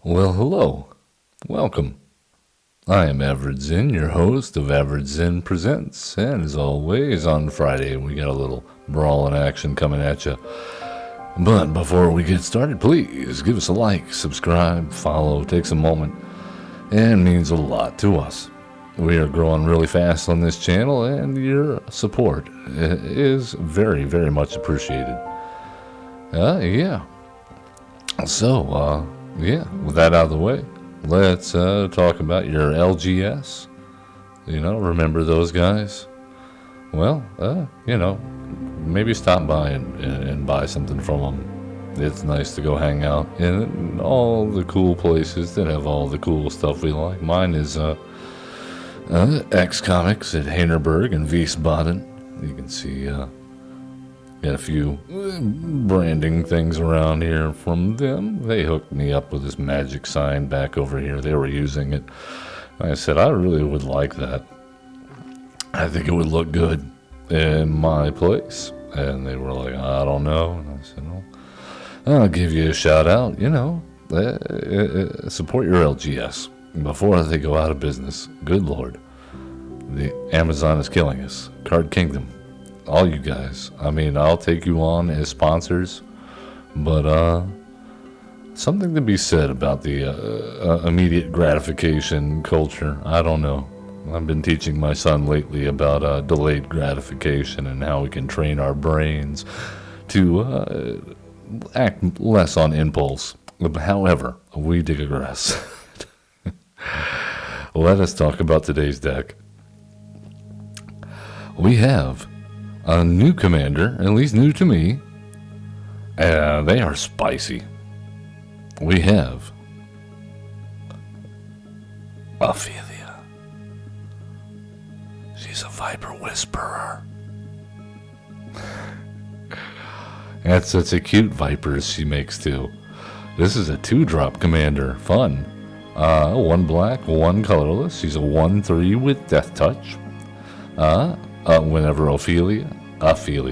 Well, hello. Welcome. I am averagezen, your host of averagezen Presents, and as always, on Friday, we got a little Brawl in action coming at you. But before we get started, please give us a like, subscribe, follow, takes a moment, and means a lot to us. We are growing really fast on this channel, and your support is very, very much appreciated. So, with that out of the way, let's talk about your LGS. Remember those guys? Well, maybe stop by and buy something from them. It's nice to go hang out in all the cool places that have all the cool stuff we like. Mine is X Comics at Heinerberg and Wiesbaden. You can see got a few branding things around here from them. They hooked me up with this magic sign back over here. They were using it. I said, I really would like that. I think it would look good in my place. And they were like, I don't know. And I said, well, I'll give you a shout out. Support your LGS before they go out of business. Good Lord. The Amazon is killing us. Card Kingdom. All you guys. I mean, I'll take you on as sponsors, but something to be said about the immediate gratification culture. I don't know. I've been teaching my son lately about delayed gratification and how we can train our brains to act less on impulse. However, we digress. Let us talk about today's deck. We have a new commander, at least new to me, and they are spicy. We have Aphelia. She's a Viper Whisperer. That's such a cute Viper she makes too. This is a 2-drop commander. Fun. 1 black, 1 colorless. She's a 1/3 with Death Touch. Whenever Aphelia,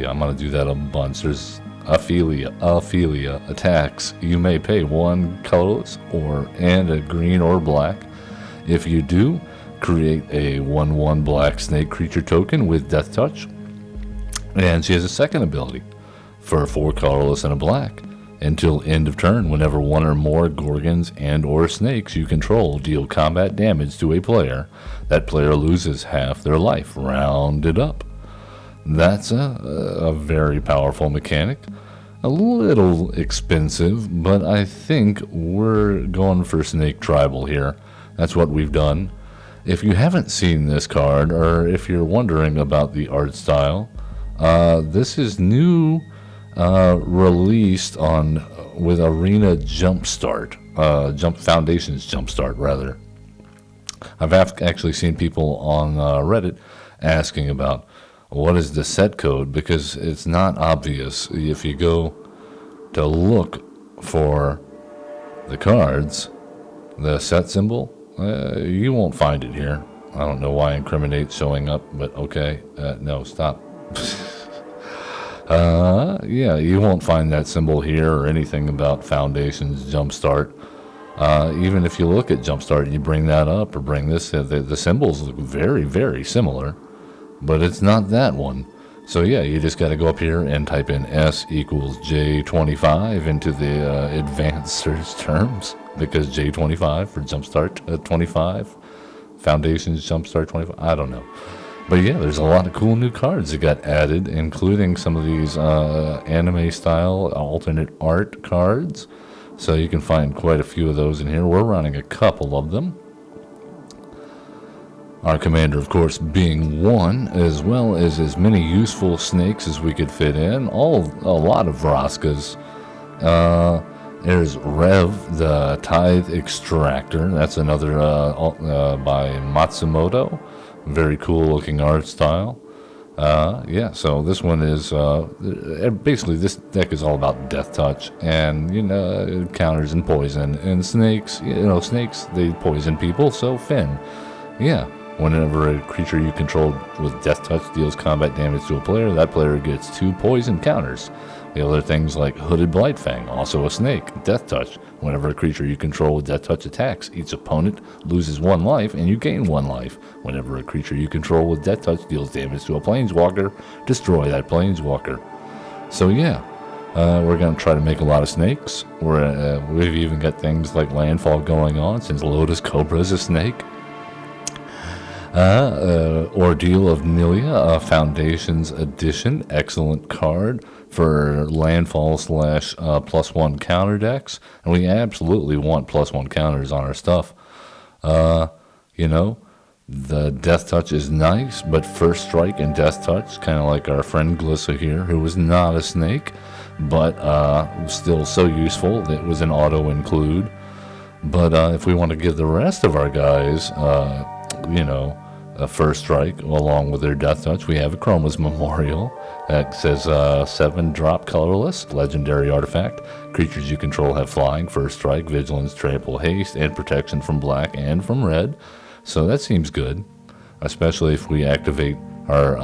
I'm going to do that a bunch. There's Aphelia attacks. You may pay 1 colorless and a green or black. If you do, create a 1/1 black snake creature token with Death Touch. And she has a second ability for 4 colorless and a black. Until end of turn, whenever 1 or more Gorgons and or snakes you control deal combat damage to a player, that player loses half their life, rounded up. That's a very powerful mechanic. A little expensive, but I think we're going for Snake Tribal here. That's what we've done. If you haven't seen this card, or if you're wondering about the art style, this is new. Released with Arena Jumpstart, Foundations Jumpstart rather. I've actually seen people on Reddit asking about what is the set code, because it's not obvious. If you go to look for the cards, the set symbol, you won't find it here. I don't know why Incriminate's showing up, but okay. No, stop. You won't find that symbol here or anything about Foundations Jumpstart. Even if you look at Jumpstart and you bring that up or bring this, the symbols look very, very similar, but it's not that one. So you just got to go up here and type in S equals J25 into the advanced search terms, because J25 for Jumpstart 25, Foundations Jumpstart 25, I don't know. But there's a lot of cool new cards that got added, including some of these anime-style alternate art cards. So you can find quite a few of those in here. We're running a couple of them. Our commander, of course, being 1, as well as many useful snakes as we could fit in. A lot of Vroskas. There's Rev, the Tithe Extractor. That's another by Matsumoto. Very cool looking art style. So this one is basically, this deck is all about Death Touch and counters and poison and snakes. Snakes, they poison people. So Finn, whenever a creature you control with Death Touch deals combat damage to a player, that player gets 2 poison counters. The other things like Hooded Blightfang, also a snake, Death Touch. Whenever a creature you control with Death Touch attacks, each opponent loses 1 life and you gain 1 life. Whenever a creature you control with Death Touch deals damage to a planeswalker, destroy that planeswalker. So yeah, we're going to try to make a lot of snakes. We've even got things like Landfall going on, since Lotus Cobra is a snake. Ordeal of Nilia, Foundations Edition, excellent card for landfall / +1 counter decks, and we absolutely want +1 counters on our stuff. You know, the Death Touch is nice, but First Strike and Death Touch, kind of like our friend Glissa here, who was not a snake, but still so useful that it was an auto include. But if we want to give the rest of our guys, you know, a First Strike along with their Death Touch, we have a Chroma's Memorial that says 7 drop colorless, legendary artifact. Creatures you control have flying, First Strike, Vigilance, Trample, Haste, and protection from black and from red. So that seems good, especially if we activate our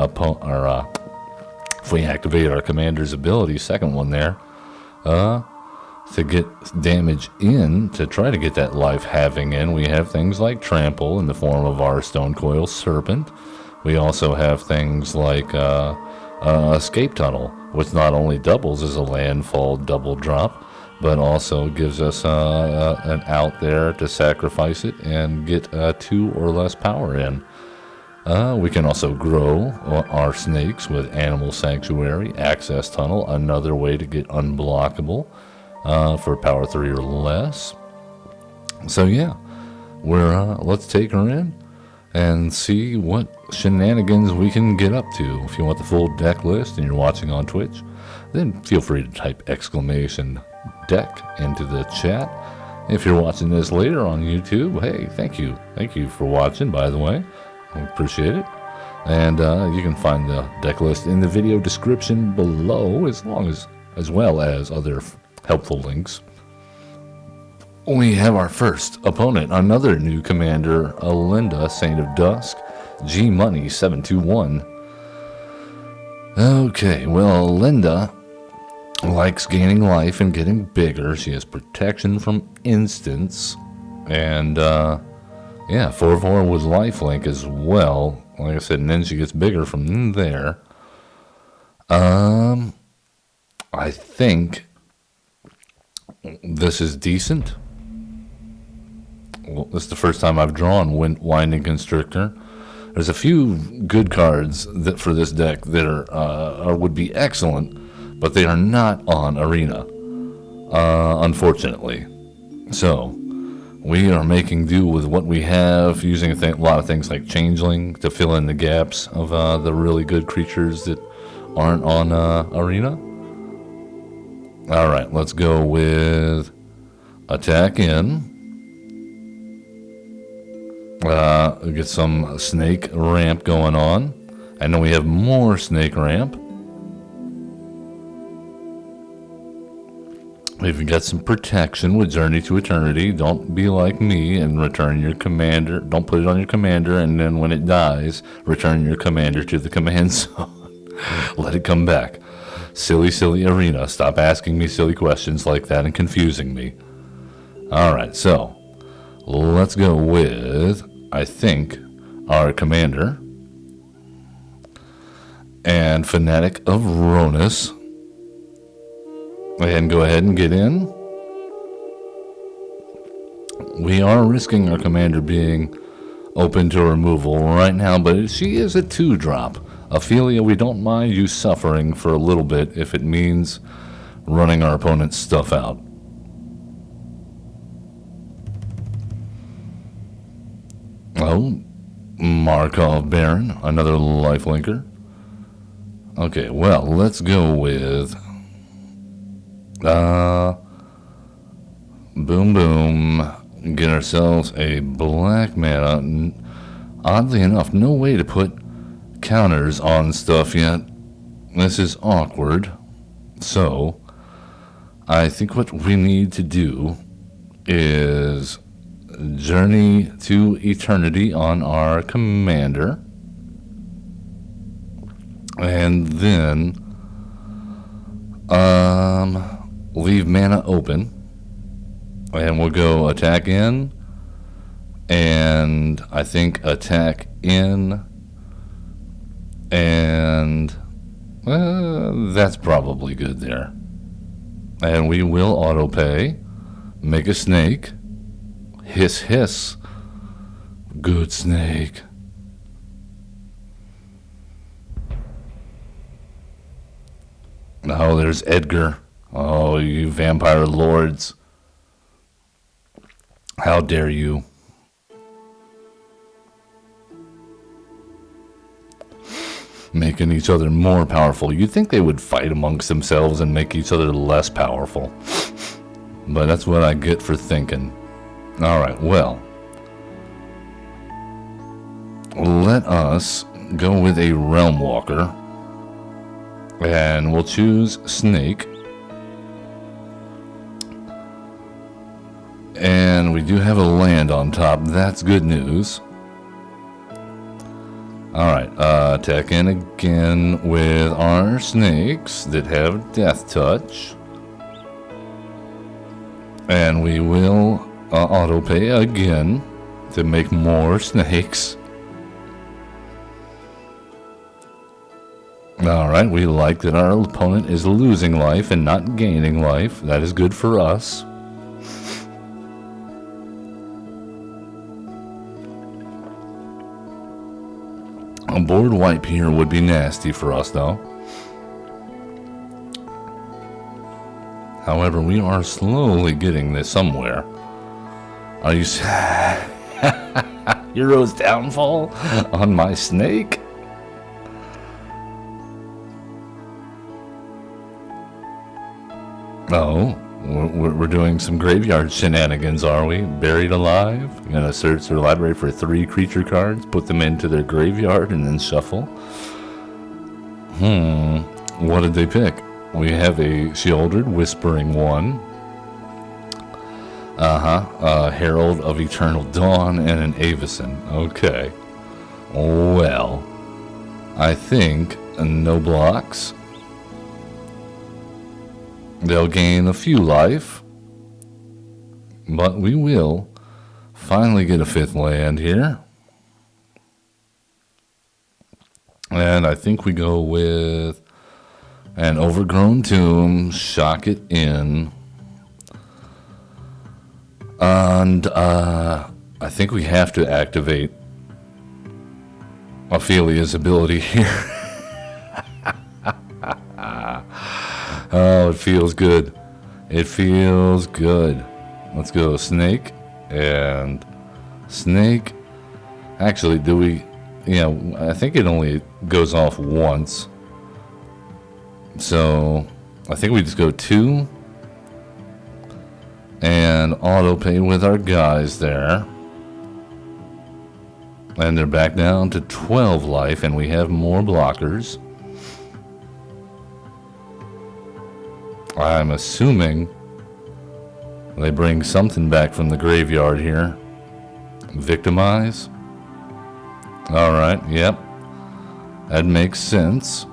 commander's ability, second one there, to get damage in, to try to get that life halving in. We have things like Trample in the form of our Stonecoil Serpent. We also have things like Escape Tunnel, which not only doubles as a landfall double drop, but also gives us an out there to sacrifice it and get 2 or less power in. We can also grow our snakes with Animal Sanctuary, Access Tunnel, another way to get unblockable. For power 3 or less. So yeah, let's take her in and see what shenanigans we can get up to. If you want the full deck list and you're watching on Twitch, then feel free to type !deck into the chat. If you're watching this later on YouTube, hey, thank you for watching, by the way. I appreciate it. And you can find the deck list in the video description below, as well as other helpful links. We have our first opponent, another new commander, Alinda, Saint of Dusk, G Money 721. Okay, well, Alinda likes gaining life and getting bigger. She has protection from instants, and yeah, 4/4 with lifelink as well. Like I said, and then she gets bigger from there. I think this is decent. Well, this is the first time I've drawn Winding Constrictor. There's a few good cards for this deck that would be excellent, but they are not on Arena, unfortunately. So we are making do with what we have, using a lot of things like Changeling to fill in the gaps of the really good creatures that aren't on Arena. All right, let's go with attack in. Get some snake ramp going on. And then we have more snake ramp. We've got some protection with Journey to Eternity. Don't be like me and return your commander. Don't put it on your commander, and then when it dies, return your commander to the command zone. Let it come back. Silly Arena. Stop asking me silly questions like that and confusing me. Alright, so let's go with, I think, our commander. And Fanatic of Ronus. And go ahead and get in. We are risking our commander being open to removal right now, but she is a 2-drop. Aphelia, we don't mind you suffering for a little bit if it means running our opponent's stuff out. Oh, Markov Baron, another lifelinker. Okay, well, let's go with boom, get ourselves a black mana. Oddly enough, no way to put counters on stuff yet. This is awkward. So I think what we need to do is Journey to Eternity on our commander, and then Leave mana open. And we'll go attack in. And I think attack in. And that's probably good there. And we will auto pay. Make a snake. Hiss, hiss. Good snake. Oh, there's Edgar. Oh, you vampire lords. How dare you? Making each other more powerful. You'd think they would fight amongst themselves and make each other less powerful. But that's what I get for thinking. Alright, well. Let us go with a Realm Walker. And we'll choose Snake. And we do have a land on top. That's good news. Alright, attack in again with our snakes that have Death Touch. And we will auto pay again to make more snakes. Alright, we like that our opponent is losing life and not gaining life. That is good for us. A board wipe here would be nasty for us, though. However, we are slowly getting this somewhere. Are you... Hero's downfall on my snake? No, we're doing some graveyard shenanigans, are we? Buried alive? You're gonna search their library for 3 creature cards, put them into their graveyard, and then shuffle? What did they pick? We have a Shielded Whispering one. Herald of Eternal Dawn, and an Avacen. Okay. Well, I think no blocks. They'll gain a few life, but we will finally get a 5th land here. And I think we go with an Overgrown Tomb, shock it in. And I think we have to activate Aphelia's ability here. Oh, it feels good. It feels good. Let's go Snake and Snake. Actually, do we... Yeah, I think it only goes off once. So, I think we just go 2. And auto pay with our guys there. And they're back down to 12 life, and we have more blockers. I'm assuming they bring something back from the graveyard here. Victimize. Alright, yep. That makes sense.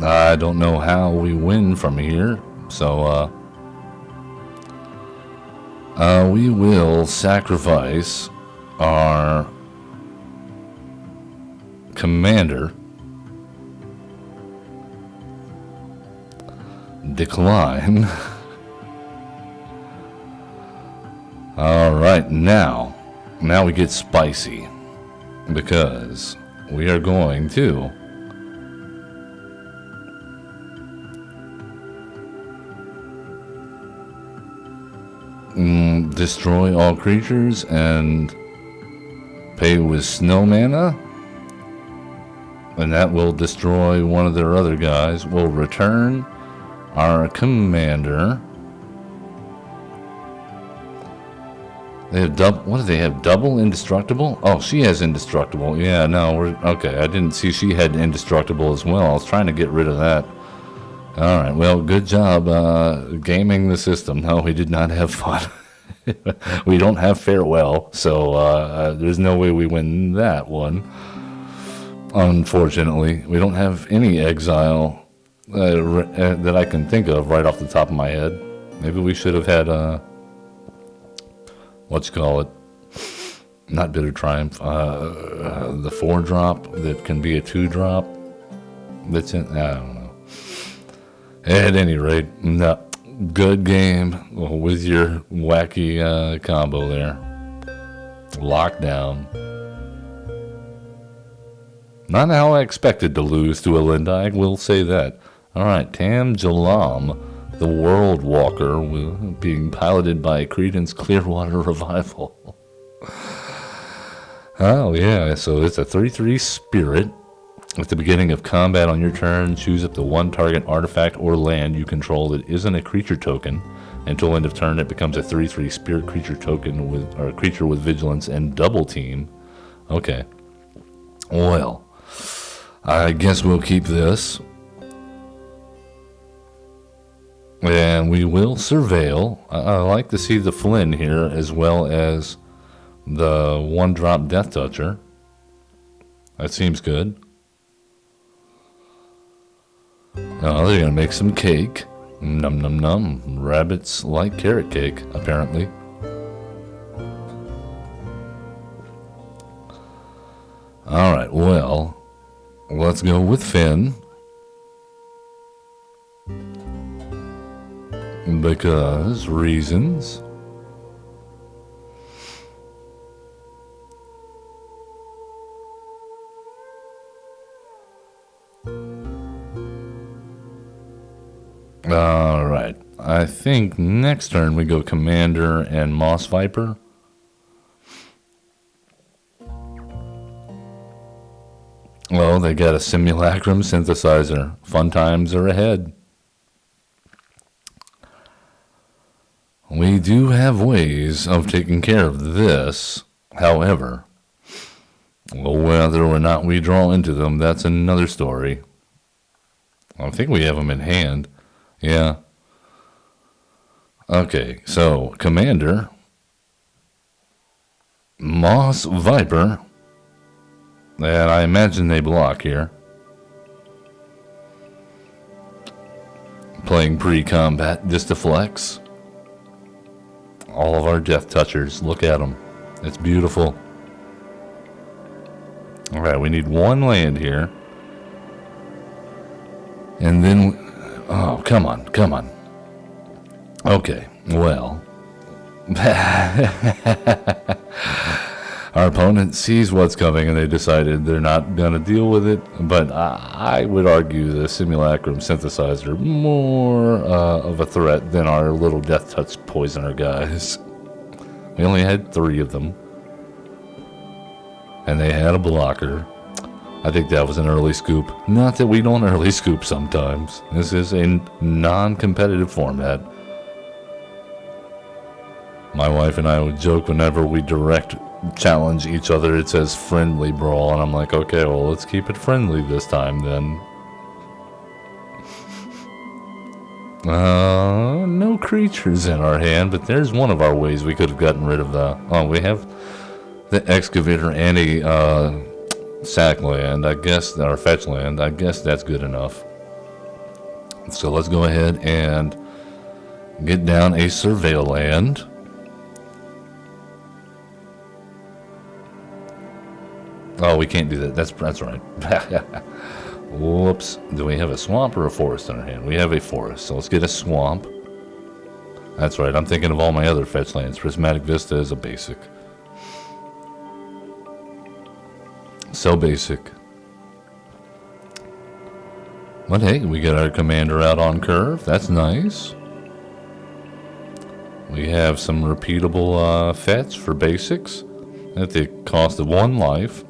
I don't know how we win from here, so we will sacrifice our commander. Decline. Alright, now we get spicy, because we are going to destroy all creatures and pay with snow mana, and that will destroy one of their other guys. We'll return our commander. They have double. What do they have? Double indestructible? Oh, she has indestructible. Yeah, no, we're okay. I didn't see she had indestructible as well. I was trying to get rid of that. All right. Well, good job gaming the system. No, we did not have fun. We don't have farewell, so there's no way we win that one. Unfortunately, we don't have any exile that I can think of right off the top of my head. Maybe we should have had what you call it? Not Bitter Triumph. The 4-drop that can be a 2-drop. That's in. I don't know. At any rate, no. Good game with your wacky combo there. Lockdown. Not how I expected to lose to Alinda, I will say that. Alright, Tam Jalam, the World Walker, being piloted by Creedence Clearwater Revival. Oh, yeah, so it's a 3/3 spirit. At the beginning of combat on your turn, choose up to one target artifact or land you control that isn't a creature token. Until end of turn, it becomes a 3/3 spirit creature token or a creature with vigilance and double team. Okay. Well, I guess we'll keep this. And we will surveil. I like to see the Flynn here as well as the 1-drop Death Toucher. That seems good. Oh, they're going to make some cake. Num num num. Rabbits like carrot cake, apparently. Alright, well, let's go with Finn. Because reasons. Alright, I think next turn we go Commander and Moss Viper. Well, they got a Simulacrum Synthesizer. Fun times are ahead. We do have ways of taking care of this. However, whether or not we draw into them, that's another story. I think we have them in hand. Yeah. Okay, so Commander, Moss Viper, and I imagine they block here. Playing pre-combat just to flex. All of our Death Touchers, look at them. It's beautiful. Alright, we need one land here. And then, oh, come on, come on. Okay, well. Our opponent sees what's coming and they decided they're not going to deal with it. But I would argue the Simulacrum Synthesizer more of a threat than our little Death Touch Poisoner guys. We only had 3 of them. And they had a blocker. I think that was an early scoop. Not that we don't early scoop sometimes. This is a non-competitive format. My wife and I would joke whenever we direct challenge each other, it says friendly brawl, and I'm like, okay, well, let's keep it friendly this time then. No creatures in our hand, but there's one of our ways we could have gotten rid of the... Oh, we have the Excavator and a sack land, I guess, our fetch land. I guess that's good enough. So let's go ahead and get down a Surveil land. Oh, we can't do that. That's right. Whoops. Do we have a swamp or a forest in our hand? We have a forest, so let's get a swamp. That's right. I'm thinking of all my other fetch lands. Prismatic Vista is a basic. So basic. But hey, we got our commander out on curve. That's nice. We have some repeatable fetch for basics at the cost of 1 life.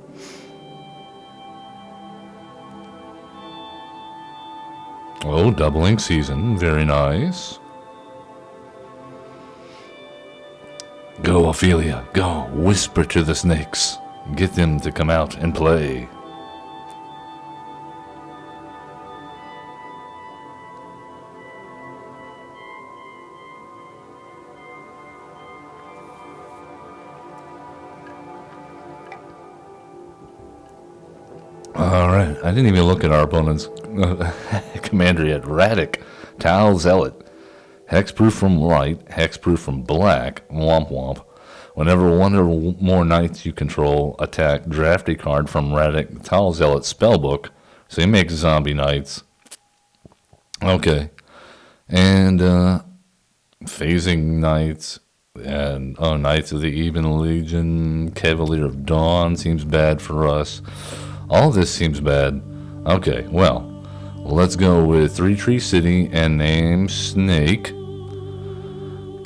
Oh, doubling season. Very nice. Go, Aphelia. Go. Whisper to the snakes. Get them to come out and play. Alright, I didn't even look at our opponent's commander yet. Radic, Tal Zealot. Hexproof from light, hexproof from black, womp womp. Whenever one or more knights you control attack, draft a card from Radic Tal Zealot spellbook. So he makes zombie knights. Okay. And phasing knights and Knights of the Even Legion, Cavalier of Dawn seems bad for us. All this seems bad. Okay, well, let's go with 3 Tree City and name Snake.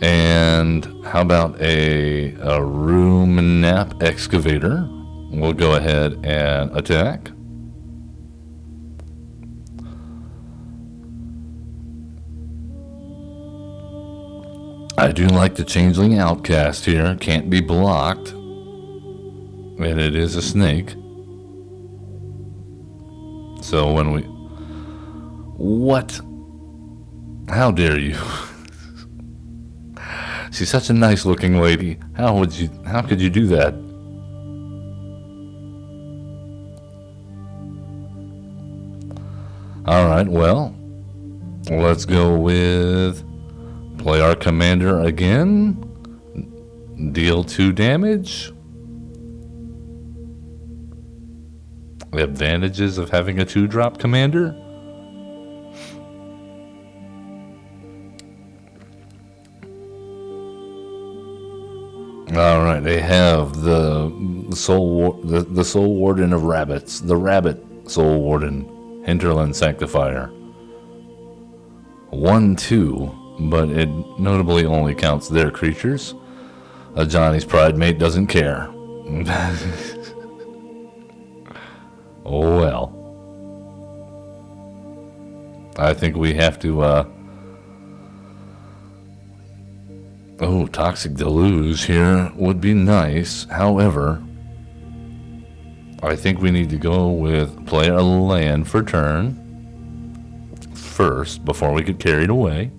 And how about a room nap excavator? We'll go ahead and attack. I do like the Changeling Outcast here. Can't be blocked. And it is a snake. So when we... What? How dare you? She's such a nice looking lady. How could you do that? Alright, well, let's go with play our commander again. Deal 2 damage. The advantages of having a 2-drop commander. All right, they have the Soul Warden of Rabbits, the Rabbit Soul Warden, Hinterland Sanctifier. 1/2, but it notably only counts their creatures. A Johnny's Pride Mate doesn't care. Oh well. I think we have to Toxic Deluge here would be nice. However, I think we need to go with play a land for turn first before we get carried away.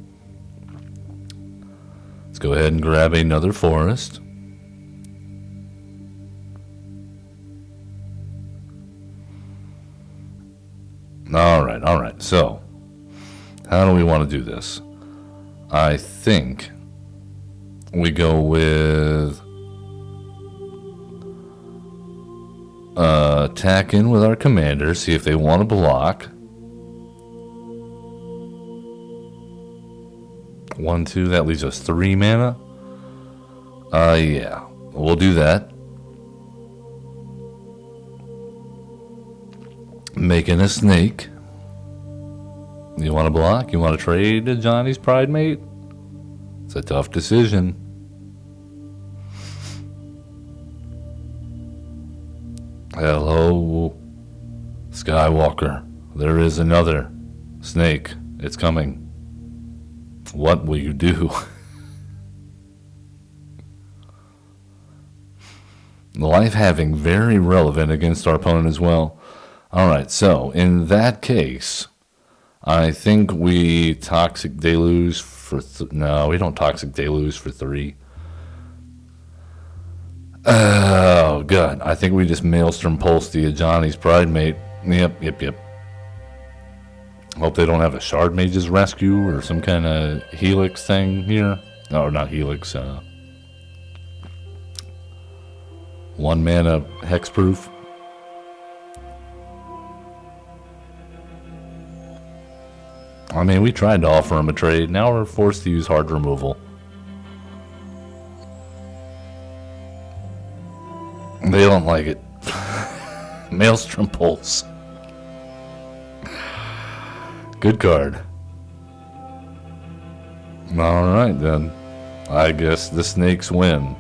Let's go ahead and grab another forest. All right. So, how do we want to do this? I think we go with attack in with our commander, see if they want to block. 1, 2, that leaves us 3 mana. Yeah, we'll do that. Making a snake. You want to block? You want to trade a Johnny's Pride Mate? It's a tough decision. Hello, Skywalker. There is another snake. It's coming. What will you do? Life having very relevant against our opponent as well. Alright, so in that case, I think we Toxic Deluge for... no, we don't Toxic Deluge for 3. Oh, God. I think we just Maelstrom Pulse the Johnny's Pride Mate. Yep. Hope they don't have a Shard Mage's Rescue or some kind of Helix thing here. No, not Helix. 1 mana Hexproof. I mean, we tried to offer him a trade. Now we're forced to use hard removal. They don't like it. Maelstrom Pulse. Good card. Alright then. I guess the snakes win.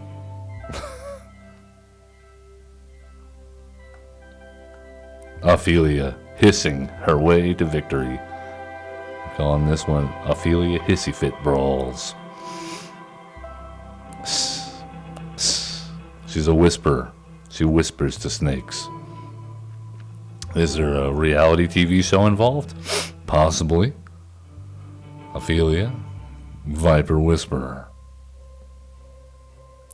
Aphelia hissing her way to victory. Calling this one Aphelia Hissy Fit Brawls. She's a whisperer. She whispers to snakes. Is there a reality TV show involved? Possibly. Aphelia, Viper Whisperer.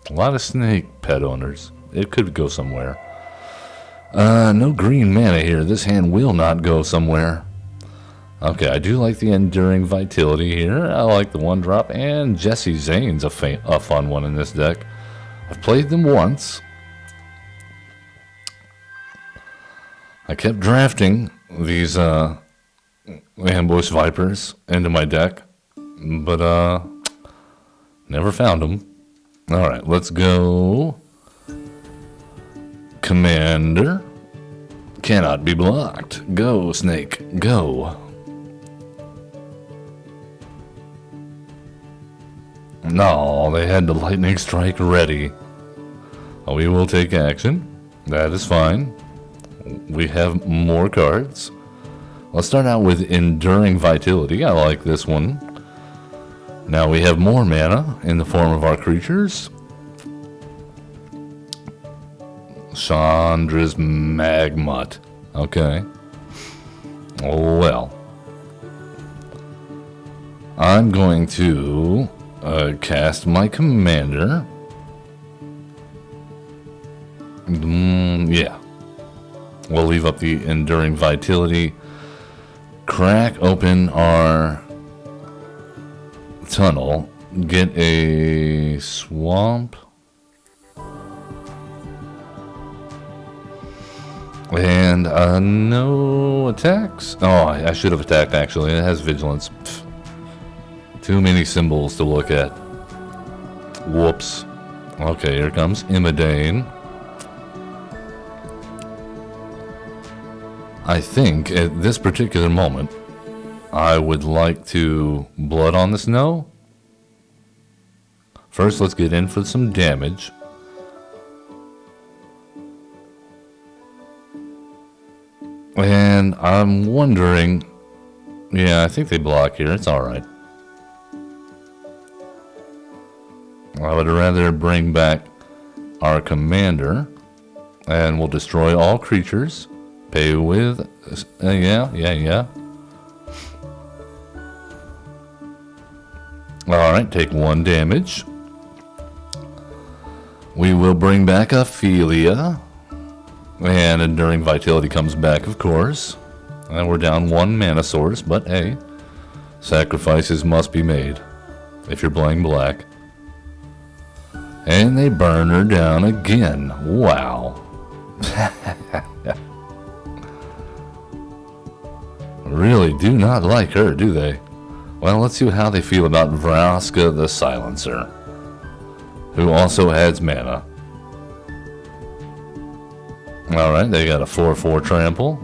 A lot of snake pet owners. It could go somewhere. No green mana here. This hand will not go somewhere. Okay, I do like the Enduring Vitality here. I like the 1-drop, and Jesse Zane's a fun one in this deck. I've played them once. I kept drafting these Ambush Vipers into my deck, but never found them. Alright, let's go. Commander. Cannot be blocked. Go, Snake, go. No, they had the lightning strike ready. We will take action. That is fine. We have more cards. Let's start out with Enduring Vitality. I like this one. Now we have more mana in the form of our creatures. Chandra's Magmut. Okay. Well. I'm going to cast my commander. Yeah. We'll leave up the Enduring Vitality. Crack open our tunnel. Get a swamp. And no attacks. Oh, I should have attacked actually. It has vigilance. Pfft. Too many symbols to look at. Whoops. Okay, here comes Imidane. I think at this particular moment, I would like to Blood on the Snow. First, let's get in for some damage. And I'm wondering, yeah, I think they block here. It's alright. I would rather bring back our commander, and we'll destroy all creatures. Pay with, yeah. Alright, take 1 damage. We will bring back Aphelia. And Enduring Vitality comes back, of course. And we're down 1 mana source, but hey, sacrifices must be made if you're playing black. And they burn her down again. Wow. Really do not like her, do they? Well, let's see how they feel about Vraska the Silencer, who also adds mana. Alright, they got a 4/4 trample.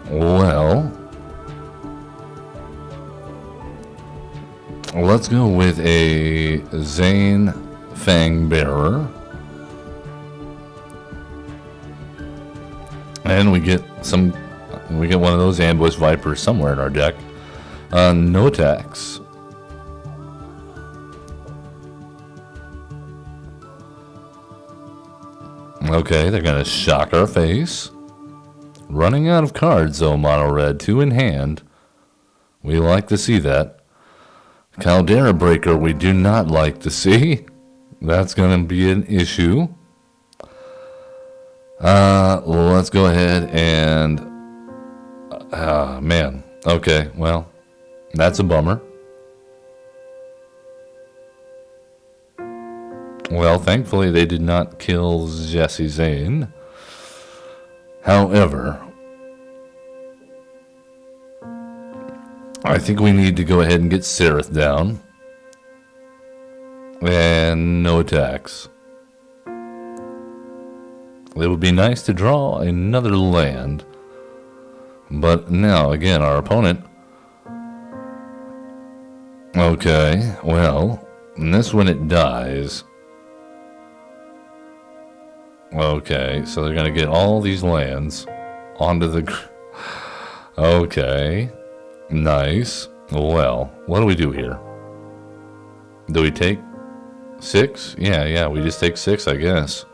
Well, let's go with a Zane Fangbearer. And we get one of those Ambush Vipers somewhere in our deck. No attacks. Okay, they're gonna shock our face. Running out of cards though, mono red, 2 in hand. We like to see that. Caldera Breaker we do not like to see. That's gonna be an issue. Let's go ahead and man. Okay, well, that's a bummer. Well, thankfully they did not kill Jesse Zane. However, I think we need to go ahead and get Sereth down. And no attacks. It would be nice to draw another land. But now, again, our opponent... Okay, well, and this when it dies... Okay, so they're going to get all these lands onto the... Okay, nice. Well, what do we do here? Do we take 6? Yeah, we just take 6, I guess.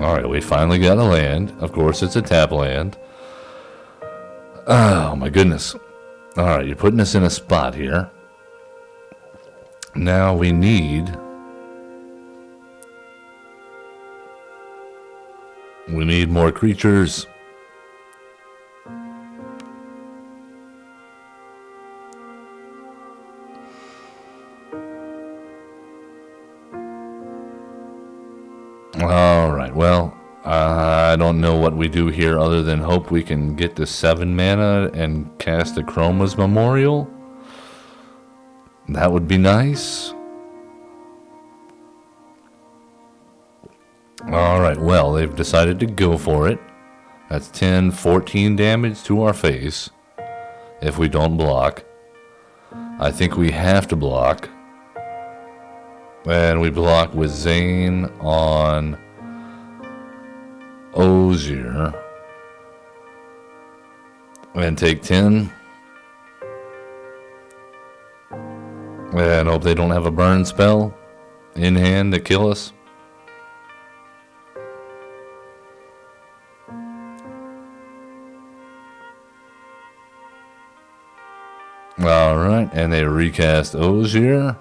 Alright, we finally got a land. Of course, it's a tap land. Oh, my goodness. Alright, you're putting us in a spot here. Now we need more creatures. All right, well, I don't know what we do here other than hope we can get the 7 mana and cast a Chroma's Memorial. That would be nice. All right, well, they've decided to go for it. That's 10, 14 damage to our face if we don't block. I think we have to block. And we block with Zane on Ozier. And take 10. And hope they don't have a burn spell in hand to kill us. Alright, and they recast Ozier.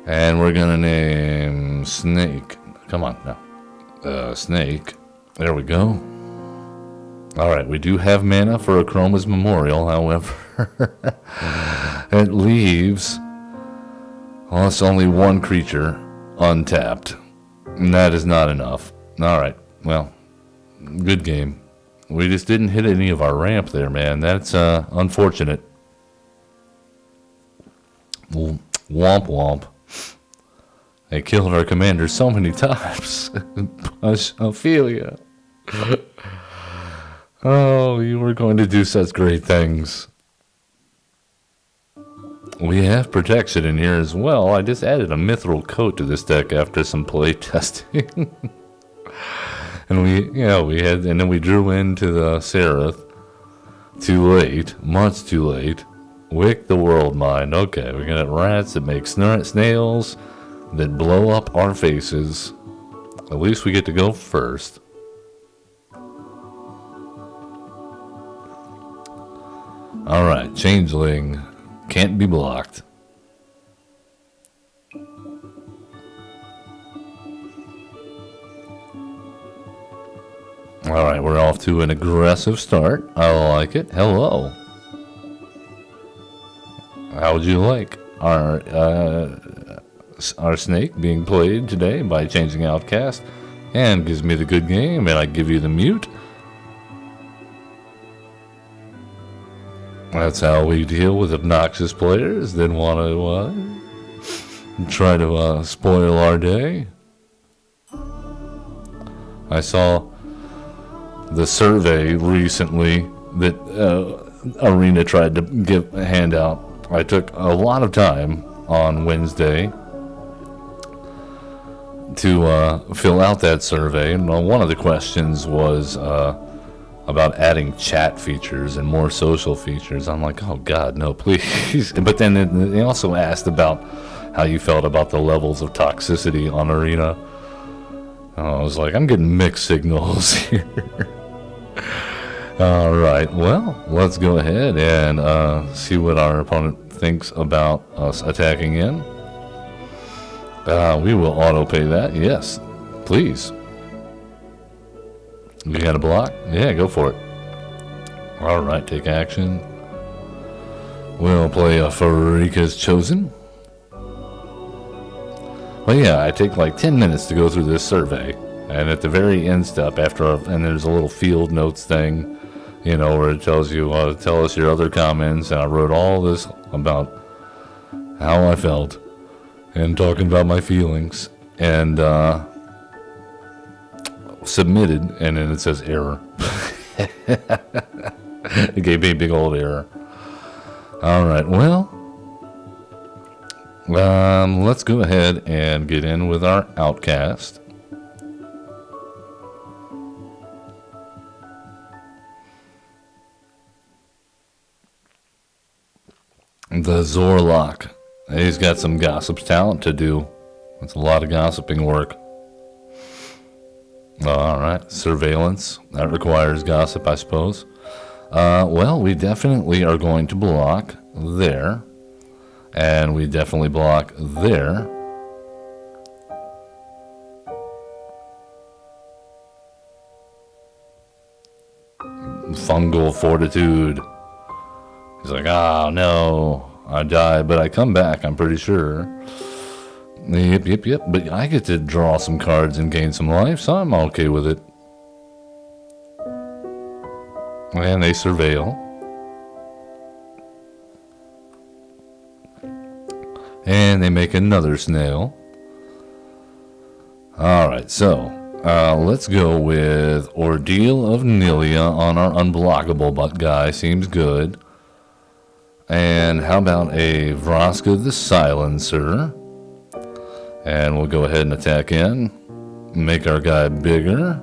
And we're gonna name Snake. Come on, now. Snake. There we go. Alright, we do have mana for a Chroma's Memorial, however. It leaves us only one creature untapped. And that is not enough. Alright, well, good game. We just didn't hit any of our ramp there, man. That's unfortunate. Womp womp. They killed our commander so many times. Push Aphelia. Oh, you were going to do such great things. We have protection in here as well. I just added a mithril coat to this deck after some play testing. And and then we drew into the Seraph. Too late, much too late. Wick the World Mind. Okay, we got rats that make snails that blow up our faces. At least we get to go first. Alright, Changeling can't be blocked. Alright, we're off to an aggressive start. I like it. Hello. How would you like our snake being played today by Changing Outcast? And gives me the good game, and I give you the mute. That's how we deal with obnoxious players that want to try to spoil our day. I saw the survey recently that Arena tried to hand out. I took a lot of time on Wednesday to fill out that survey, and one of the questions was about adding chat features and more social features. I'm like, oh God, no, please. But then they also asked about how you felt about the levels of toxicity on Arena. I was like, I'm getting mixed signals here. All right, well, let's go ahead and see what our opponent thinks about us attacking in. We will auto-pay that. Yes, please. You got a block? Yeah, go for it. All right, take action. We'll play a Farika's Chosen. Well, yeah, I take like 10 minutes to go through this survey. And at the very end step, and there's a little field notes thing, where it tells you, tell us your other comments. And I wrote all this about how I felt and talking about my feelings. And submitted, and then it says error. It gave me a big old error. All right, well, let's go ahead and get in with our Outcast. The Zorlok. He's got some gossip's talent to do. That's a lot of gossiping work. All right, surveillance. That requires gossip, I suppose. Well, we definitely are going to block there. And we definitely block there. Fungal fortitude. He's like, oh no, I died, but I come back, I'm pretty sure. Yep. But I get to draw some cards and gain some life, so I'm okay with it. And they surveil. And they make another snail. Alright, so let's go with Ordeal of Nilia on our unblockable butt guy. Seems good. And how about a Vraska the Silencer? And we'll go ahead and attack in. Make our guy bigger.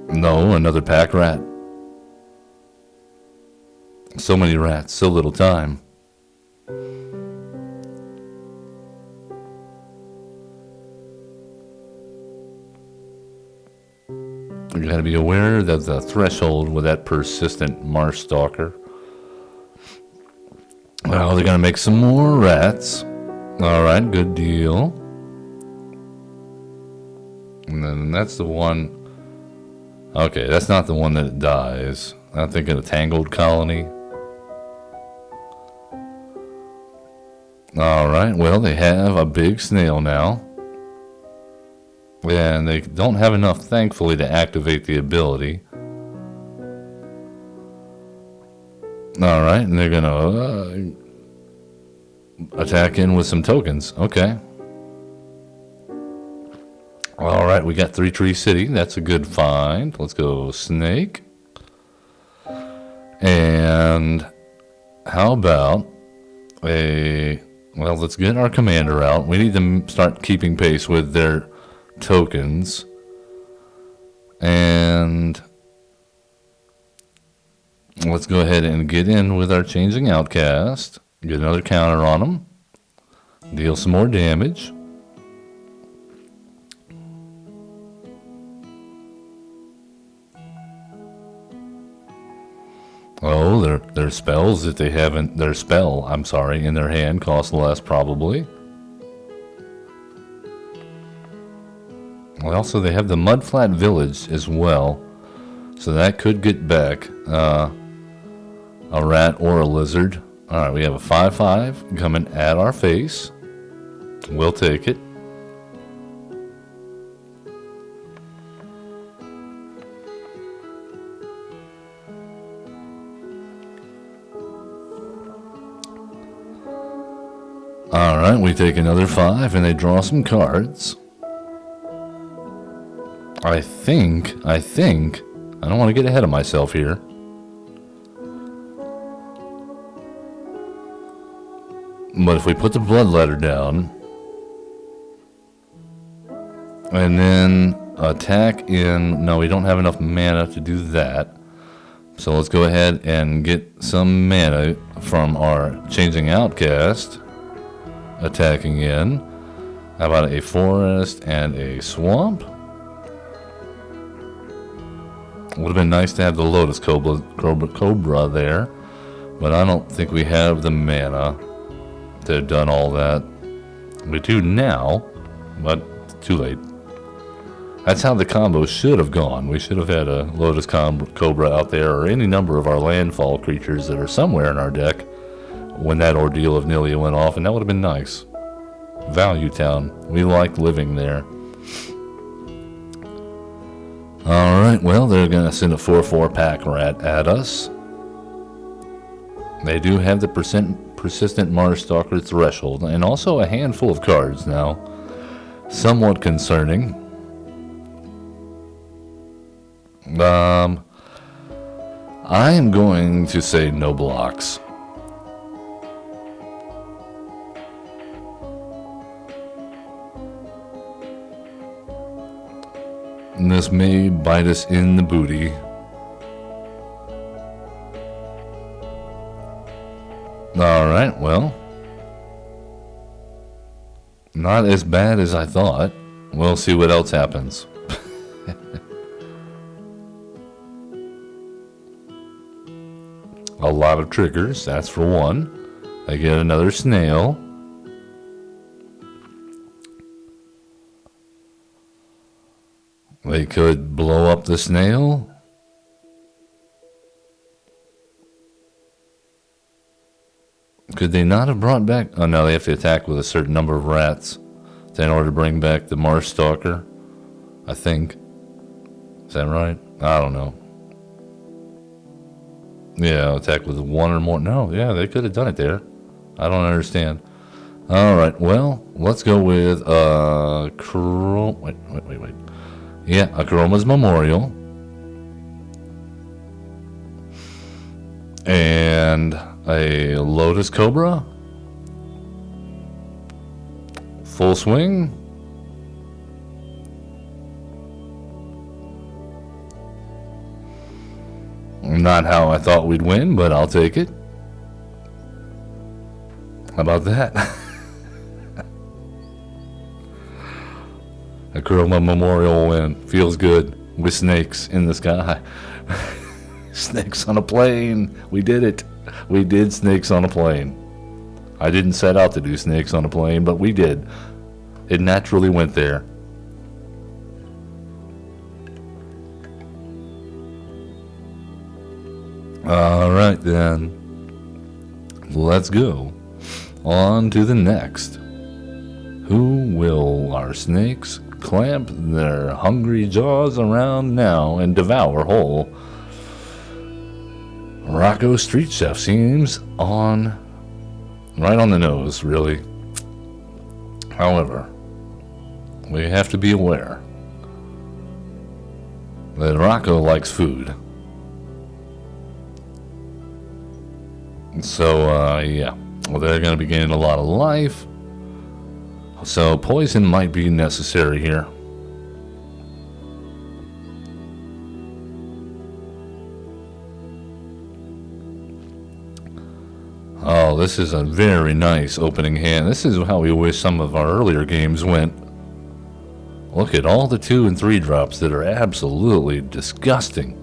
No, another pack rat. So many rats, so little time. You gotta be aware that the threshold with that persistent Marsh Stalker. Well, they're gonna make some more rats. Alright, good deal. And then that's the one. Okay, that's not the one that dies. I'm thinking a Tangled Colony. Alright, well, they have a big snail now. And they don't have enough, thankfully, to activate the ability. Alright, and they're gonna attack in with some tokens. Okay. Alright, we got 3 Tree City. That's a good find. Let's go Snake. And how about a... Well, let's get our commander out. We need to start keeping pace with their tokens. And let's go ahead and get in with our Changing Outcast. Get another counter on them. Deal some more damage. Oh, their spells that they haven't, their spell, I'm sorry, in their hand cost less probably. Well, also they have the Mudflat Village as well, so that could get back a rat or a lizard. All right, we have a 5/5 coming at our face. We'll take it. Alright, we take another 5 and they draw some cards. I think, I don't want to get ahead of myself here. But if we put the Bloodletter down, and then attack in, no, we don't have enough mana to do that. So let's go ahead and get some mana from our Changing Outcast. Attacking in. How about a forest and a swamp? Would have been nice to have the Lotus Cobra there, but I don't think we have the mana to have done all that. We do now, but too late. That's how the combo should have gone. We should have had a Lotus Cobra out there, or any number of our landfall creatures that are somewhere in our deck when that Ordeal of Nilia went off, and that would have been nice. Value Town. We like living there. Alright, well, they're going to send a 4/4 pack rat at us. They do have the persistent Mars Stalker threshold, and also a handful of cards now. Somewhat concerning. I am going to say no blocks. And this may bite us in the booty. Alright, well. Not as bad as I thought. We'll see what else happens. A lot of triggers, that's for one. I get another snail. They could blow up the snail. Could they not have brought back... Oh no, they have to attack with a certain number of rats in order to bring back the Marsh Stalker, I think. Is that right? I don't know. Yeah, attack with one or more. No, yeah, they could have done it there. I don't understand. Alright, well, let's go with wait. Yeah, a Chroma's Memorial. And a Lotus Cobra. Full swing. Not how I thought we'd win, but I'll take it. How about that? A Chroma Memorial win. Feels good with snakes in the sky. Snakes on a plane. We did it. We did snakes on a plane. I didn't set out to do snakes on a plane, but we did. It naturally went there. Alright then. Let's go on to the next. Who will our snakes clamp their hungry jaws around now and devour whole? Rocco Street Chef seems right on the nose, really. However, we have to be aware that Rocco likes food. So, yeah. Well, they're going to be gaining a lot of life. So, poison might be necessary here. Oh, this is a very nice opening hand. This is how we wish some of our earlier games went. Look at all the 2 and 3 drops that are absolutely disgusting.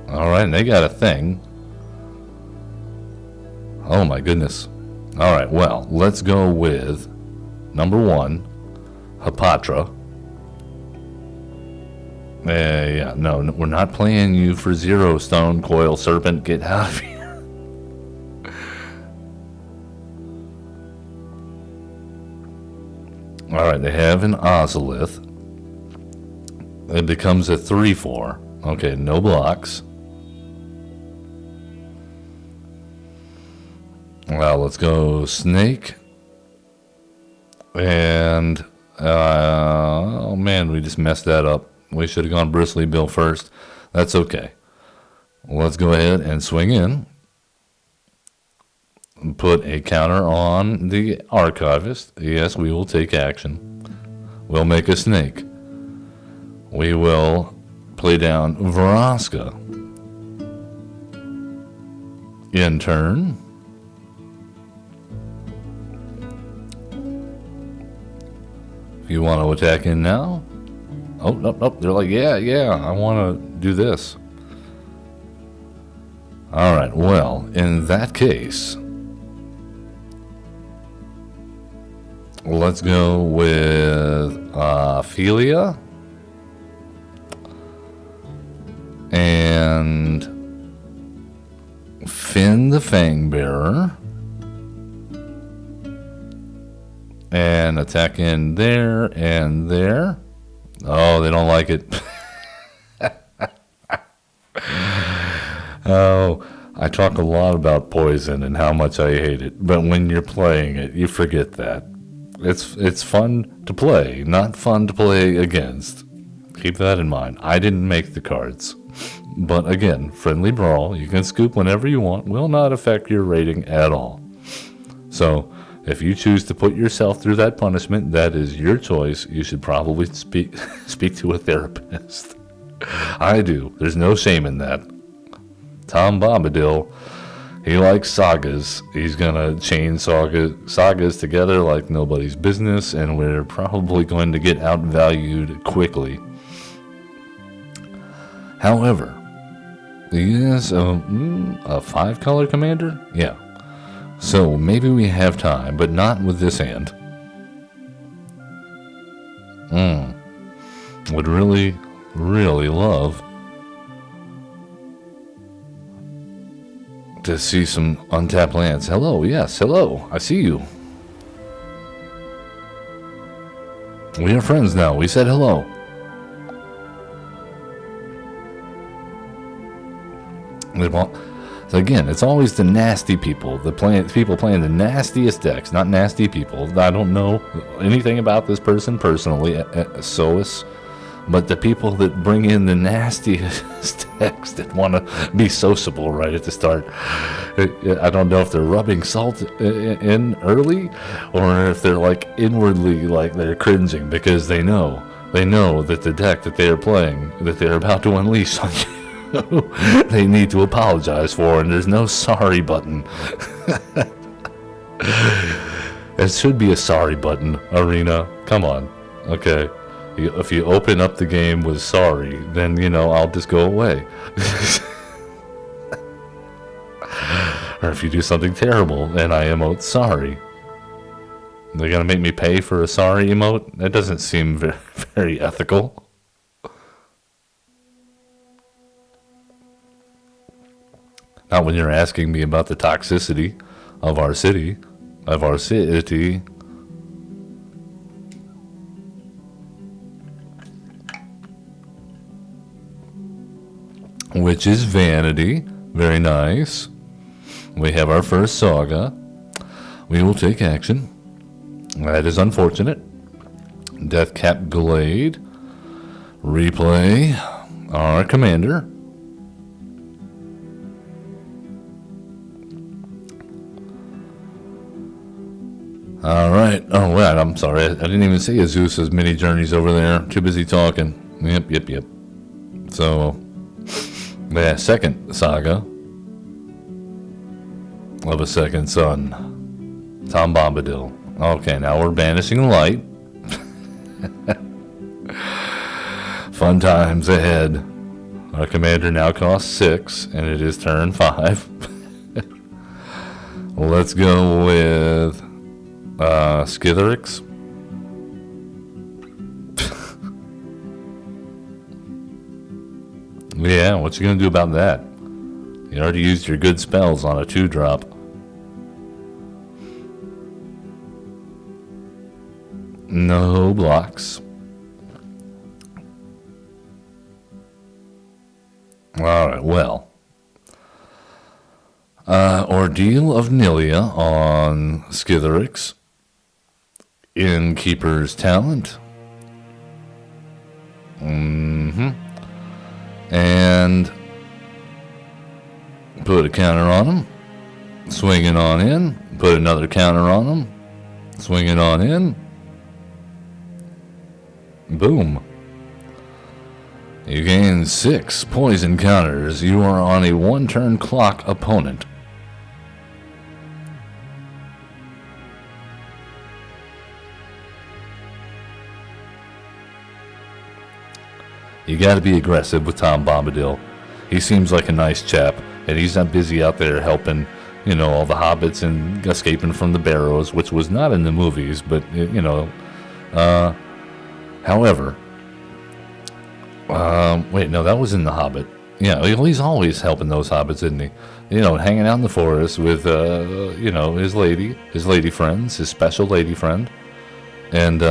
Alright, and they got a thing. Oh my goodness. Alright, well, let's go with number 1, Hapatra. Yeah, no, we're not playing you for 0, Stone Coil Serpent. Get out of here. Alright, they have an Ozolith. It becomes a 3/4. Okay, no blocks. Well, let's go Snake. And, oh man, we just messed that up. We should have gone Bristly Bill first. That's okay. Let's go ahead and swing in. Put a counter on the Archivist. Yes, we will take action. We'll make a Snake. We will play down Vraska. In turn, if you want to attack in now. Oh, nope. They're like, yeah, I want to do this. Alright, well, in that case, let's go with Aphelia and Finn the Fangbearer and attack in there and there. Oh, they don't like it. Oh, I talk a lot about poison and how much I hate it, but when you're playing it, you forget that. It's fun to play, not fun to play against. Keep that in mind. I didn't make the cards. But again, friendly brawl, you can scoop whenever you want, will not affect your rating at all. So, if you choose to put yourself through that punishment, that is your choice. You should probably speak to a therapist. I do. There's no shame in that. Tom Bombadil, He likes sagas. He's gonna chain sagas together like nobody's business, and we're probably going to get outvalued quickly. However, he is a 5-color commander? Yeah. So maybe we have time, but not with this hand. Would really, really love to see some untapped lands. Hello, yes, hello. I see you. We are friends now. We said hello. So again, it's always the nasty people, people playing the nastiest decks, not nasty people. I don't know anything about this person personally, but the people that bring in the nastiest decks that want to be sociable right at the start. I don't know if they're rubbing salt in early, or if they're like inwardly like they're cringing because they know that the deck that they are playing, that they're about to unleash on you, they need to apologize for, and there's no sorry button. There should be a sorry button, Arena. Come on. Okay. If you open up the game with sorry, then, I'll just go away. Or if you do something terrible and I emote sorry, they're going to make me pay for a sorry emote? That doesn't seem very, very ethical. Not when you're asking me about the toxicity of our city, which is vanity. Very nice. We have our first saga. We will take action. That is unfortunate. Deathcap Glade. Replay our commander. Alright. Oh, wait, I'm sorry. I didn't even see Azusa's mini journeys over there. Too busy talking. Yep. So, yeah, second saga of a second son. Tom Bombadil. Okay, now we're banishing light. Fun times ahead. Our commander now costs 6, and it is turn 5. Let's go with Skitherix. Yeah, what you gonna do about that? You already used your good spells on a 2-drop. No blocks. Alright, well. Ordeal of Nilia on Skitherix. Innkeeper's Talent. And put a counter on him. Swinging on in. Put another counter on him. Swinging on in. Boom. You gain 6 poison counters. You are on a 1-turn clock opponent. You gotta be aggressive with Tom Bombadil. He seems like a nice chap, and he's not busy out there helping, all the hobbits and escaping from the barrows, which was not in the movies, but, however, wait, no, that was in The Hobbit. Yeah, he's always helping those hobbits, isn't he? Hanging out in the forest with, his lady friends, his special lady friend. And,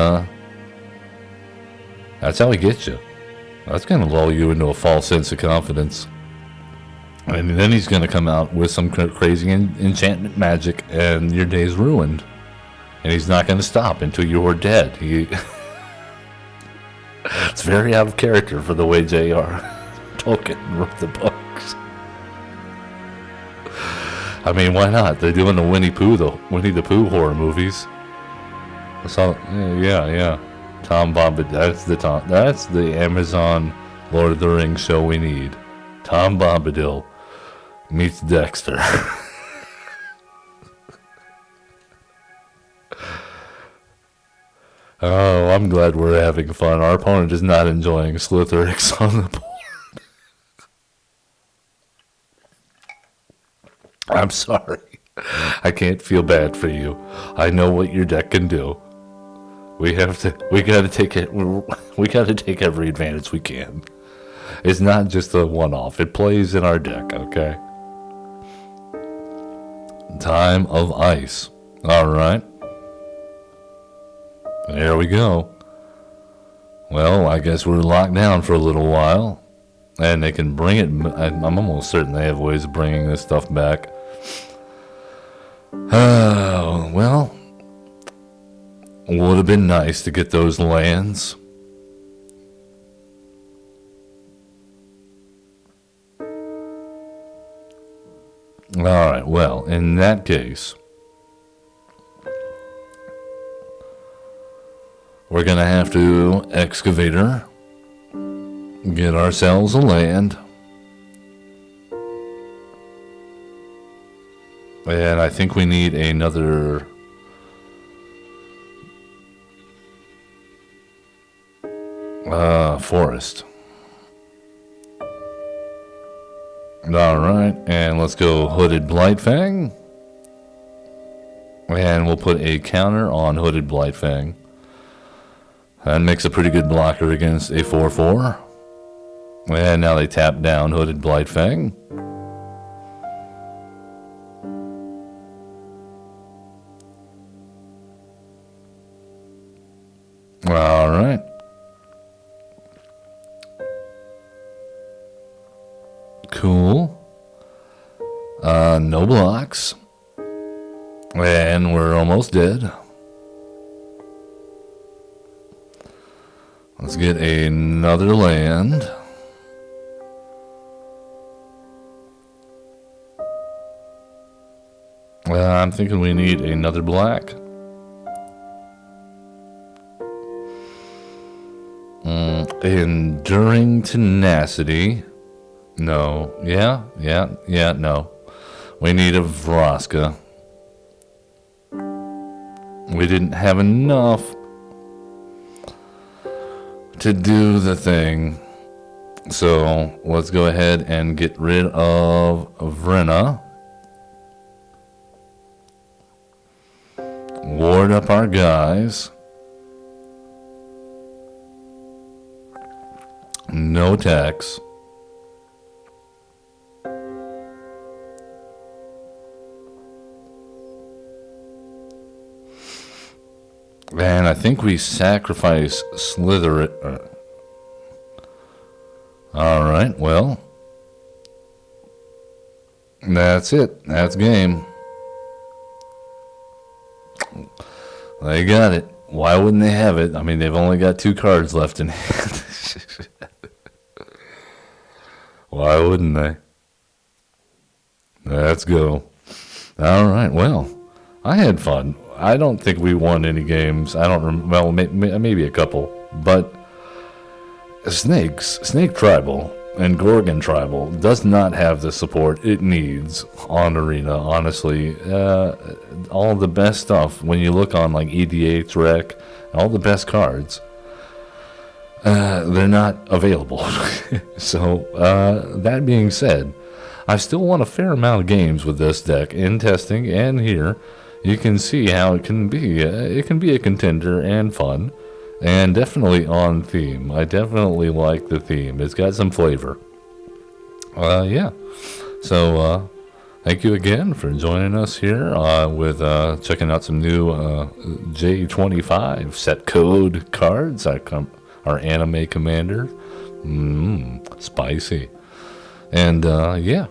that's how he gets you. That's going to lull you into a false sense of confidence. And then he's going to come out with some crazy enchantment magic, and your day's ruined. And he's not going to stop until you're dead. It's very out of character for the way J.R. Tolkien wrote the books. I mean, why not? They're doing the Winnie the Pooh horror movies. Yeah. Tom Bombadil. That's the Amazon Lord of the Rings show we need. Tom Bombadil meets Dexter. Oh, I'm glad we're having fun. Our opponent is not enjoying Slitherix on the board. I'm sorry. I can't feel bad for you. I know what your deck can do. We gotta take it. We gotta take every advantage we can. It's not just a one-off. It plays in our deck, okay? Time of Ice. All right. There we go. Well, I guess we're locked down for a little while. And they can bring it. I'm almost certain they have ways of bringing this stuff back. Well, would have been nice to get those lands. Alright, well, in that case, we're going to have to excavator, get ourselves a land. And I think we need another forest. Alright, and let's go Hooded Blightfang. And we'll put a counter on Hooded Blightfang. That makes a pretty good blocker against a 4/4. And now they tap down Hooded Blightfang. Alright. Cool. No blocks. And we're almost dead. Let's get another land. I'm thinking we need another black. Enduring Tenacity. No. Yeah, no. We need a Vraska. We didn't have enough to do the thing. So let's go ahead and get rid of Vrena. Ward up our guys. No tax. And I think we sacrifice Slither. Alright, well. That's it. That's game. They got it. Why wouldn't they have it? I mean, they've only got 2 cards left in hand. Why wouldn't they? Let's go. Alright, well. I had fun. I don't think we won any games. I don't well, maybe a couple. But Snake Tribal and Gorgon Tribal does not have the support it needs on Arena, honestly. All the best stuff, when you look on like EDH Rec, all the best cards, they're not available. So, that being said, I still won a fair amount of games with this deck in testing and here. You can see how it can be. It can be a contender and fun, and definitely on theme. I definitely like the theme. It's got some flavor. Yeah. So, thank you again for joining us here with checking out some new J25 set code cards. Our anime commander. Spicy. And yeah.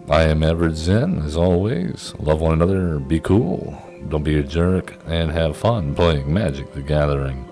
I am averagezen, as always. Love one another, be cool, don't be a jerk, and have fun playing Magic the Gathering.